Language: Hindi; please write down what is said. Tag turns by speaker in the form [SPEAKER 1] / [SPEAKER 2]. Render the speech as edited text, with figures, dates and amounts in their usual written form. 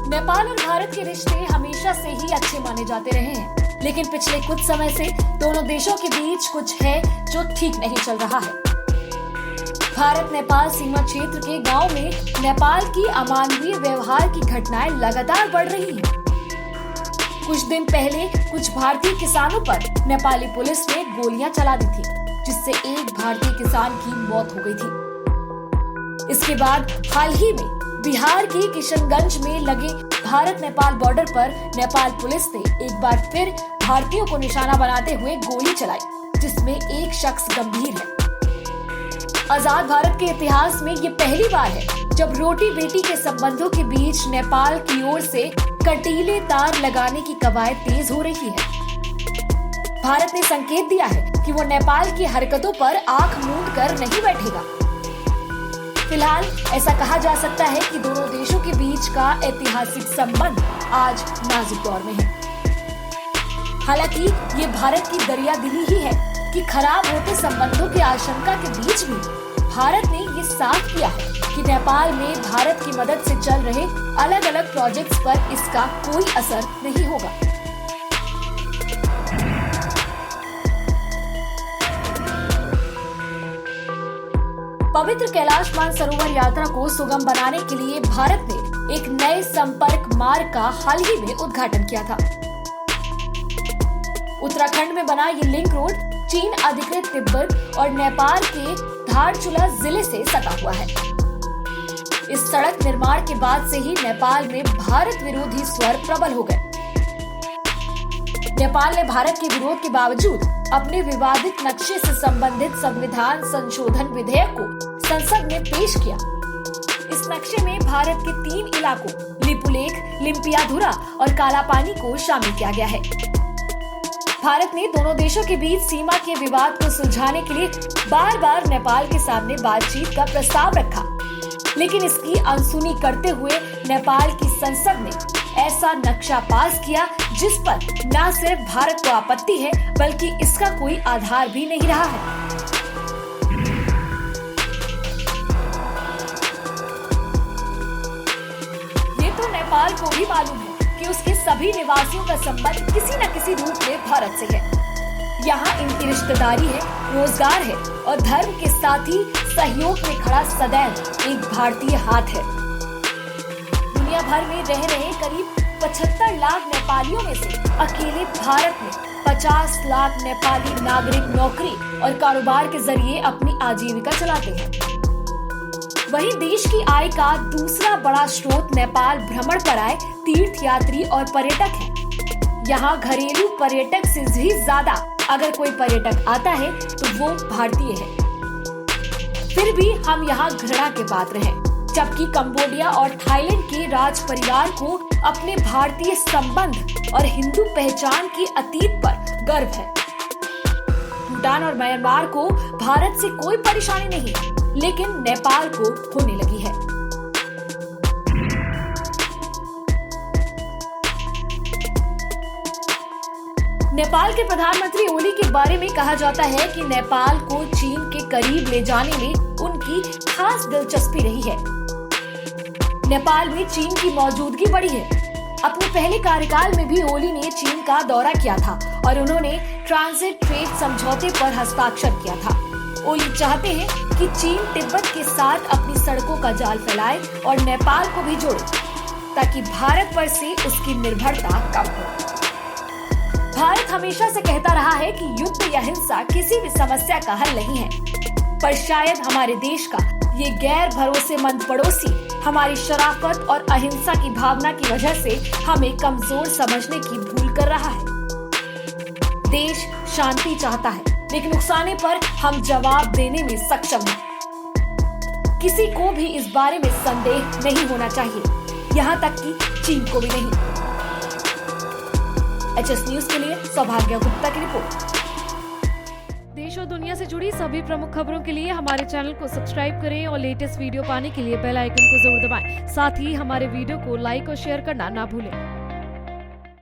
[SPEAKER 1] नेपाल और भारत के रिश्ते हमेशा से ही अच्छे माने जाते रहे हैं, लेकिन पिछले कुछ समय से दोनों देशों के बीच कुछ है जो ठीक नहीं चल रहा है। भारत नेपाल सीमा क्षेत्र के गांव में नेपाल की अमानवीय व्यवहार की घटनाएं लगातार बढ़ रही हैं। कुछ दिन पहले कुछ भारतीय किसानों पर नेपाली पुलिस ने गोलियां चला दी थी, जिससे एक भारतीय किसान की मौत हो गई थी। इसके बाद हाल ही में बिहार के किशनगंज में लगे भारत नेपाल बॉर्डर पर नेपाल पुलिस ने एक बार फिर भारतीयों को निशाना बनाते हुए गोली चलाई, जिसमें एक शख्स गंभीर है। आजाद भारत के इतिहास में ये पहली बार है जब रोटी बेटी के संबंधों के बीच नेपाल की ओर से कटीले तार लगाने की कवायद तेज हो रही है। भारत ने संकेत दिया है कि वो नेपाल की हरकतों पर आंख मूंद कर नहीं बैठेगा। फिलहाल ऐसा कहा जा सकता है कि दोनों देशों के बीच का ऐतिहासिक संबंध आज नाजुक दौर में है। हालांकि ये भारत की दरियादिली ही है कि खराब होते संबंधों की आशंका के बीच भी भारत ने ये साफ किया है कि नेपाल में भारत की मदद से चल रहे अलग अलग प्रोजेक्ट्स पर इसका कोई असर नहीं होगा। पवित्र कैलाश मानसरोवर यात्रा को सुगम बनाने के लिए भारत ने एक नए संपर्क मार्ग का हाल ही में उद्घाटन किया था। उत्तराखंड में बना ये लिंक रोड चीन अधिकृत तिब्बत और नेपाल के धारचूला जिले से सटा हुआ है। इस सड़क निर्माण के बाद से ही नेपाल में भारत विरोधी स्वर प्रबल हो गए। नेपाल ने भारत के विरोध के बावजूद अपने विवादित नक्शे से संबंधित संविधान संशोधन विधेयक को संसद में पेश किया। इस नक्शे में भारत के 3 इलाकों लिपुलेख, लिम्पियाधुरा और कालापानी को शामिल किया गया है। भारत ने दोनों देशों के बीच सीमा के विवाद को सुलझाने के लिए बार बार नेपाल के सामने बातचीत का प्रस्ताव रखा, लेकिन इसकी अनसुनी करते हुए नेपाल की संसद ने ऐसा नक्शा पास किया जिस पर न सिर्फ भारत को आपत्ति है बल्कि इसका कोई आधार भी नहीं रहा है। ये तो नेपाल को भी मालूम है कि उसके सभी निवासियों का संबंध किसी न किसी रूप में भारत से है। यहाँ इनकी रिश्तेदारी है, रोजगार है और धर्म के साथ ही सहयोग में खड़ा सदैव एक भारतीय हाथ है। दुनिया भर में रह रहे करीब 75 लाख नेपालियों में से अकेले भारत में 50 लाख नेपाली नागरिक नौकरी और कारोबार के जरिए अपनी आजीविका चलाते हैं। वहीं देश की आय का दूसरा बड़ा स्रोत नेपाल भ्रमण पर आए तीर्थ यात्री और पर्यटक हैं। यहाँ घरेलू पर्यटक से भी ज्यादा अगर कोई पर्यटक आता है तो वो भारतीय है। फिर भी हम यहाँ घृणा के पात्र हैं, जबकि कंबोडिया और थाईलैंड के राज परिवार को अपने भारतीय संबंध और हिंदू पहचान की अतीत पर गर्व है। भूटान और म्यांमार को भारत से कोई परेशानी नहीं, लेकिन नेपाल को होने लगी है। नेपाल के प्रधानमंत्री ओली के बारे में कहा जाता है कि नेपाल को चीन के करीब ले जाने में उनकी खास दिलचस्पी रही है। नेपाल में चीन की मौजूदगी बढ़ी है। अपने पहले कार्यकाल में भी ओली ने चीन का दौरा किया था और उन्होंने ट्रांजिट ट्रेड समझौते पर हस्ताक्षर किया था। ओली चाहते हैं कि चीन तिब्बत के साथ अपनी सड़कों का जाल फैलाए और नेपाल को भी जोड़े, ताकि भारत पर से उसकी निर्भरता कम हो। भारत हमेशा से कहता रहा है कि युद्ध या हिंसा किसी भी समस्या का हल नहीं है, पर शायद हमारे देश का ये गैर भरोसेमंद पड़ोसी हमारी शराफत और अहिंसा की भावना की वजह से हमें कमजोर समझने की भूल कर रहा है। देश शांति चाहता है, लेकिन उकसाने पर हम जवाब देने में सक्षम हैं। किसी को भी इस बारे में संदेह नहीं होना चाहिए, यहाँ तक कि चीन को भी नहीं। एचएस न्यूज के लिए सौभाग्य गुप्ता की रिपोर्ट। देश और दुनिया से जुड़ी सभी प्रमुख खबरों के लिए हमारे चैनल को सब्सक्राइब करें और लेटेस्ट वीडियो पाने के लिए बेल आइकन को जरूर दबाएं। साथ ही हमारे वीडियो को लाइक और शेयर करना ना भूलें।